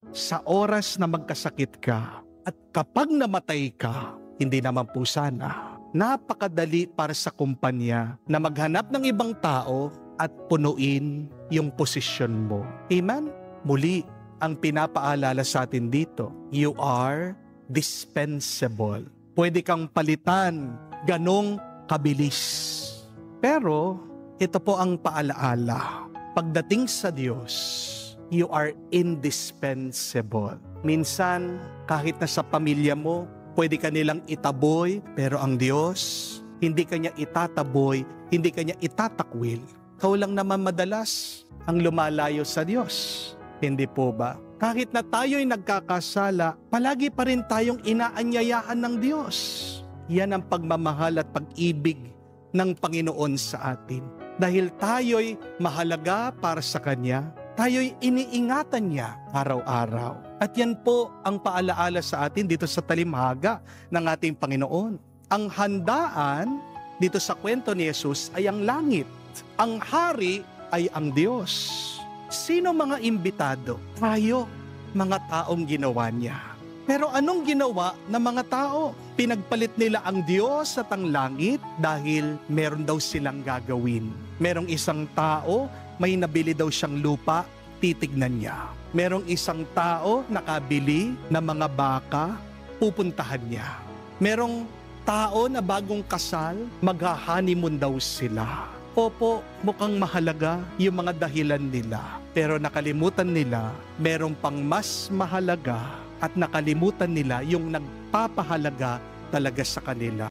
sa oras na magkasakit ka at kapag namatay ka, hindi naman po sana. Napakadali para sa kumpanya na maghanap ng ibang tao at punuin yung posisyon mo. Amen? Muli, ang pinapaalala sa atin dito, you are dispensable. Pwede kang palitan ganong kabilis. Pero, ito po ang paalaala. Pagdating sa Diyos, you are indispensable. Minsan, kahit na sa pamilya mo, pwede ka nilang itaboy, pero ang Diyos, hindi kanya itataboy, hindi kanya itatakwil. Ikaw lang naman madalas ang lumalayo sa Diyos. Hindi po ba? Kahit na tayo'y nagkakasala, palagi pa rin tayong inaanyayahan ng Diyos. Yan ang pagmamahal at pag-ibig ng Panginoon sa atin. Dahil tayo'y mahalaga para sa Kanya, tayo'y iniingatan niya araw-araw. At yan po ang paalaala sa atin dito sa talimhaga ng ating Panginoon. Ang handaan dito sa kwento ni Jesus ay ang langit. Ang hari ay ang Diyos. Sino mga imbitado? Tayo, mga taong ginawa niya. Pero anong ginawa ng mga tao? Pinagpalit nila ang Diyos at ang langit dahil meron daw silang gagawin. Merong isang tao, may nabili daw siyang lupa, titignan niya. Merong isang tao nakabili ng mga baka, pupuntahan niya. Merong tao na bagong kasal, magha-honeymoon daw sila. Opo, mukhang mahalaga yung mga dahilan nila. Pero nakalimutan nila, merong pang mas mahalaga at nakalimutan nila yung nagpapahalaga talaga sa kanila.